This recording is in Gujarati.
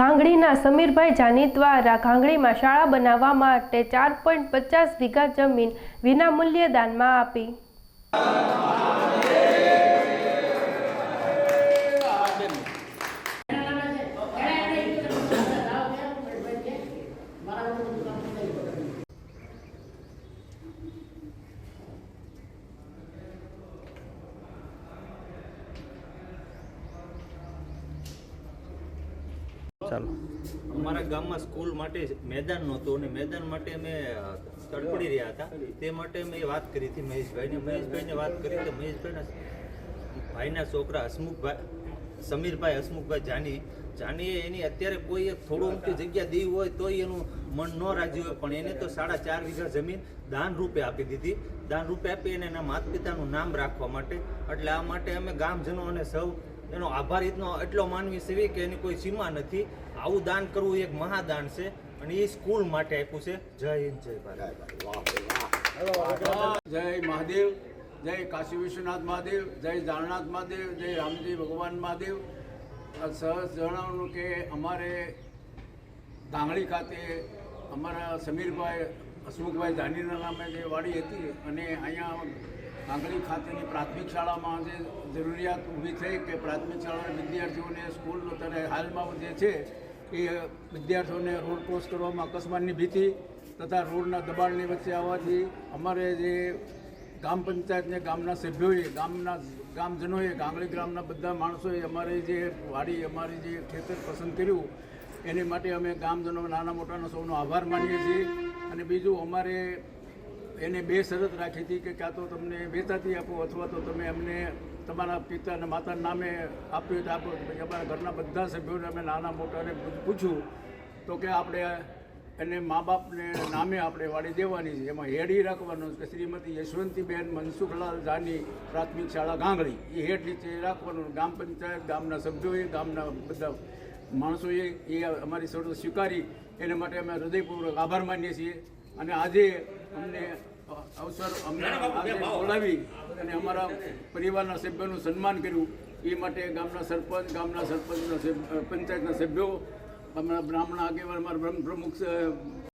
ઘાંગડીના સમીરભાઈ જાની દ્વારા ઘાંગડીમાં શાળા બનાવવા માટે 4.50 વીઘા જમીન વિનામૂલ્યે દાનમાં આપી। અમારા ગામમાં સ્કૂલ માટે મેદાન નહોતું અને મેદાન માટે અમે તડપડી રહ્યા હતા। તે માટે મેં વાત કરી હતી મહેશભાઈને વાત કરી તો મહેશભાઈના ભાઈના છોકરા સમીરભાઈ હસમુખભાઈ જાનીએ એની અત્યારે કોઈ થોડું મોટી જગ્યા દેવી હોય તોય એનું મન ન રાજી હોય, પણ એને તો 4.5 વીઘા જમીન દાન રૂપે આપી દીધી। દાન રૂપે આપી અને એના માતા પિતાનું નામ રાખવા માટે, એટલે આ માટે અમે ગામજનો અને સૌ એનો આભાર એટલો માનવી છે કે એની કોઈ સીમા નથી। આવું દાન કરવું એક મહાદાન છે અને એ સ્કૂલ માટે આપ્યું છે। જય હિન્દ, જય ભારત, જય મહાદેવ, જય કાશી વિશ્વનાથ મહાદેવ, જય જાણનાથ મહાદેવ, જય રામજી ભગવાન મહાદેવ। સહજ જણાવવાનું કે અમારે ઘાંગડી ખાતે અમારા સમીરભાઈ હસમુખભાઈ જાનીના નામે જે વાડી હતી અને અહીંયા ઘાંગડી ખાતેની પ્રાથમિક શાળામાં જે જરૂરિયાત ઊભી થઈ કે પ્રાથમિક શાળાના વિદ્યાર્થીઓને સ્કૂલ અત્યારે હાલમાં જે છે એ વિદ્યાર્થીઓને રોડ ક્રોસ કરવામાં અકસ્માતની ભીતિ તથા રોડના દબાણની વચ્ચે આવવાથી અમારે જે ગ્રામ પંચાયતને ગામના સભ્યોએ ગામજનોએ ઘાંગડી ગ્રામના બધા માણસોએ અમારી જે વાડી અમારી જે ખેતર પસંદ કર્યું એની માટે અમે ગામજનો નાના મોટાનો સૌનો આભાર માનીએ છીએ। અને બીજું અમારે એને 2 શરત રાખી હતી કે કાં તો તમને વેચાતી આપો અથવા તો તમે અમને તમારા પિતા અને માતાના નામે આપ્યું તો આપો। પછી અમારા ઘરના બધા સભ્યોને અમે નાના મોટાને પૂછ્યું તો કે આપણે એને મા બાપને નામે આપણે વાડી દેવાની છે। એમાં હેડ એ રાખવાનું કે શ્રીમતી યશવંતીબેન મનસુખલાલ જાની પ્રાથમિક શાળા ઘાંગડી એ હેડ નીચે રાખવાનું। ગ્રામ પંચાયત ગામના સભ્યોએ ગામના બધા માણસોએ એ અમારી શરતો સ્વીકારી એને માટે અમે હૃદયપૂર્વક આભાર માનીએ છીએ। અને આજે અમને આજે બોલાવી અને અમારા પરિવારના સભ્યોનું સન્માન કર્યું એ માટે ગામના સરપંચના પંચાયતના સભ્યો, અમારા બ્રાહ્મણ આગેવાન, અમારા પ્રમુખ